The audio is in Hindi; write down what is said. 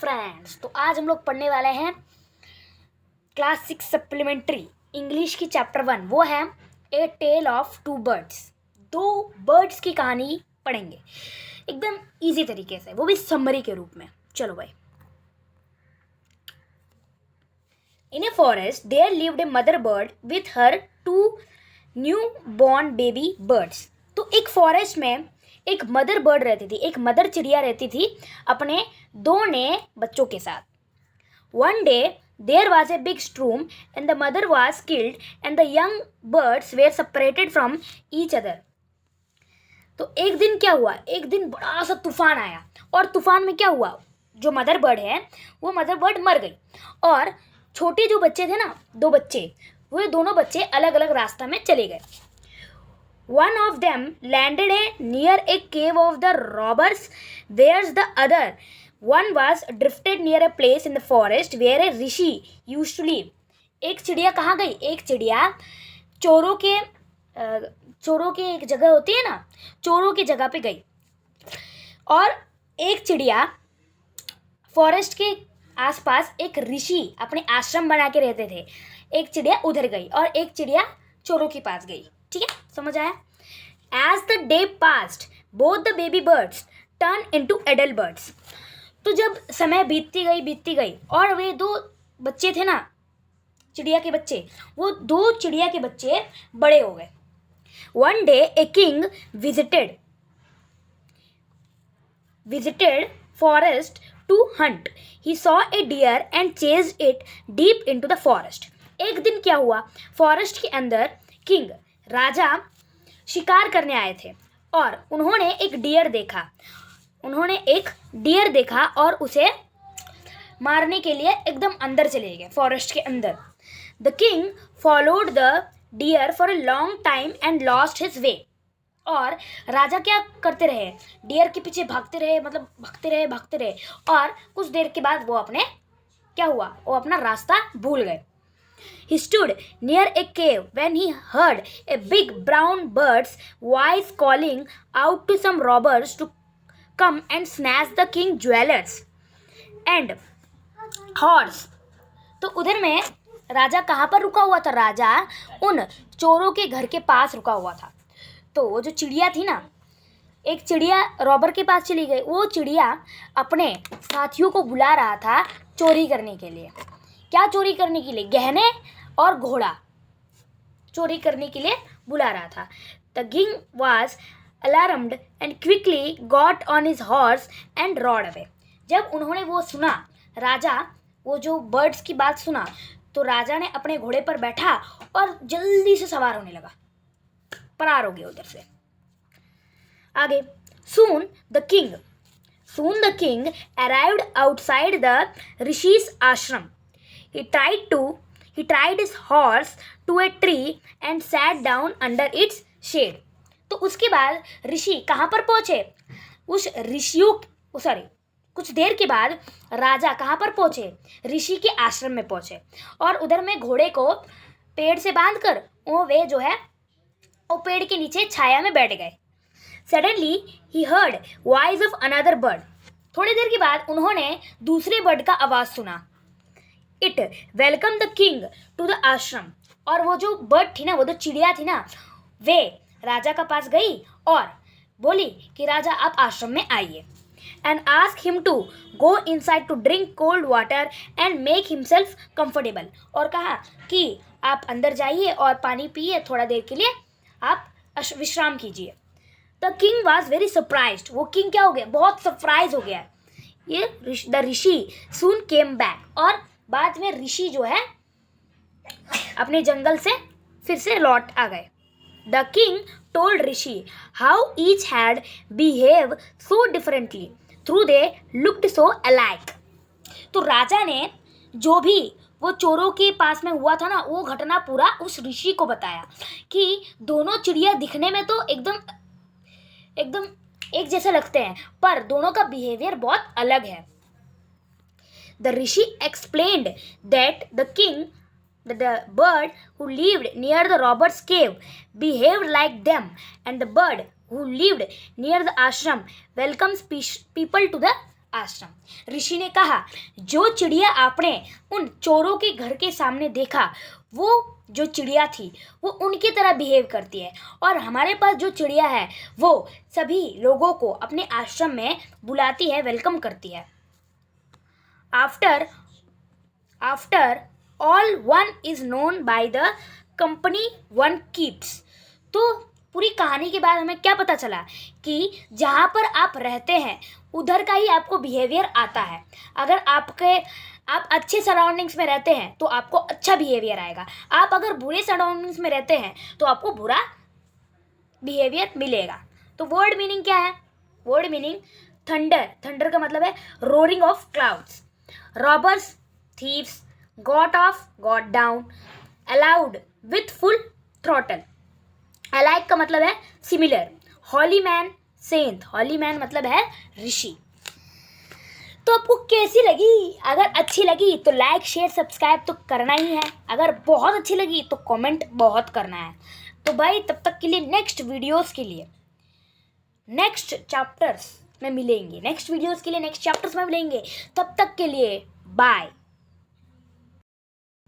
फ्रेंड्स, तो आज हम लोग पढ़ने वाले हैं क्लास 6 सप्लीमेंट्री इंग्लिश की चैप्टर 1। वो है ए टेल ऑफ टू बर्ड्स। दो बर्ड्स की कहानी पढ़ेंगे एकदम इजी तरीके से, वो भी समरी के रूप में। चलो भाई। In a forest there lived a mother bird with her two new born baby birds. तो एक फॉरेस्ट में एक मदर बर्ड रहती थी, एक मदर चिड़िया रहती थी अपने दो नए बच्चों के साथ। One day there was a big storm and the mother was killed and the young birds were separated from each other. तो एक दिन क्या हुआ, एक दिन बड़ा सा तूफान आया और तूफान में क्या हुआ, जो मदर बर्ड है वो मदर बर्ड मर गई और छोटे जो बच्चे थे ना, दो बच्चे, वो दोनों बच्चे अलग अलग रास्ता में चले गए। One of them landed near a cave of the robbers, whereas the other one was drifted near a place in the forest where a rishi used to live. एक चिड़िया कहाँ गई, एक चिड़िया चोरों के एक जगह होती है ना, चोरों की जगह पे गई। और एक चिड़िया फॉरेस्ट के आसपास एक ऋषि अपने आश्रम बना के रहते थे, एक चिड़िया उधर गई और एक चिड़िया चोरों के पास गई। ठीक है, समझ आया। As the day passed both the baby birds turn into adult birds. तो जब समय बीतती गई और वे दो बच्चे थे ना, चिड़िया के बच्चे, वो दो चिड़िया के बच्चे बड़े हो गए। One day a king visited forest to hunt. He saw a deer and chased it deep into the forest. एक दिन क्या हुआ, फॉरेस्ट के अंदर किंग राजा शिकार करने आए थे और उन्होंने एक डियर देखा और उसे मारने के लिए एकदम अंदर चले गए, फॉरेस्ट के अंदर। The king followed the deer for a long time and lost his way. और राजा क्या करते रहे, डियर के पीछे भागते रहे और कुछ देर के बाद वो अपना रास्ता भूल गए। He stood near a cave when he heard a big brown bird's voice calling out to some robbers to come and snatch the king's jewels and horse. तो उधर में राजा कहाँ पर रुका हुआ था, राजा उन चोरों के घर के पास रुका हुआ था। तो जो चिड़िया थी ना, एक चिड़िया रॉबर के पास चली गई। वो चिड़िया अपने साथियों को बुला रहा था चोरी करने के लिए। क्या चोरी करने के लिए? गहने और घोड़ा चोरी करने के लिए बुला रहा था। The king was alarmed and quickly got on his horse and rod away. जब उन्होंने वो सुना, राजा वो जो बर्ड्स की बात सुना, तो राजा ने अपने घोड़े पर बैठा और जल्दी से सवार होने लगा, फरार हो गया उधर से। आगे, Soon the king arrived outside the Rishi's ashram. He tied his horse to a tree and sat down under its shade. तो उसके बाद ऋषि कहाँ पर पहुँचे, कुछ देर के बाद राजा कहाँ पर पहुँचे, ऋषि के आश्रम में पहुँचे और उधर में घोड़े को पेड़ से बांधकर वो पेड़ के नीचे छाया में बैठ गए। Suddenly he heard voice of another bird. थोड़ी देर के बाद उन्होंने दूसरे बर्ड का आवाज सुना। It welcomed the king to the ashram. और वो जो बर्ड थी ना, वो जो चिड़िया थी ना, वे राजा का पास गई और बोली कि राजा आप आश्रम में आइए। And asked him to go inside to drink cold water and make himself comfortable. और कहा कि आप अंदर जाइए और पानी पिए, थोड़ा देर के लिए आप विश्राम कीजिए। The king was very surprised. वो किंग क्या हो गया, बहुत सरप्राइज हो गया। ये the Rishi soon came back. और बाद में ऋषि जो है अपने जंगल से फिर से लौट आ गए। The king told Rishi how each had behave so differently through they looked so alike. तो राजा ने जो भी वो चोरों के पास में हुआ था ना, वो घटना पूरा उस ऋषि को बताया कि दोनों चिड़िया दिखने में तो एकदम एक जैसे लगते हैं, पर दोनों का बिहेवियर बहुत अलग है। The Rishi explained that the bird who lived near the robber's cave behaved like them, and the bird who lived near the ashram welcomes people to the आश्रम। ऋषि ने कहा, जो चिड़िया आपने उन चोरों के घर के सामने देखा, वो जो चिड़िया थी वो उनकी तरह बिहेव करती है, और हमारे पास जो चिड़िया है वो सभी लोगों को अपने आश्रम में बुलाती है, वेलकम करती है। After all one is known by the company one keeps. तो पूरी कहानी के बाद हमें क्या पता चला कि जहाँ पर आप रहते हैं उधर का ही आपको बिहेवियर आता है। अगर आप अच्छे सराउंडिंग्स में रहते हैं तो आपको अच्छा बिहेवियर आएगा, आप अगर बुरे सराउंडिंग्स में रहते हैं तो आपको बुरा बिहेवियर मिलेगा। तो वर्ड मीनिंग क्या है? वर्ड मीनिंग थंडर का मतलब है roaring of clouds. Robbers, thieves, got off, got down, allowed, with full throttle. Alike का मतलब है सिमिलर। हॉली मैन, सेंट। हॉली मैन मतलब है ऋषि। तो आपको कैसी लगी? अगर अच्छी लगी तो लाइक, शेयर, सब्सक्राइब तो करना ही है। अगर बहुत अच्छी लगी तो कमेंट बहुत करना है। तो भाई तब तक के लिए नेक्स्ट वीडियोस के लिए नेक्स्ट चैप्टर्स में मिलेंगे। तब तक के लिए बाय।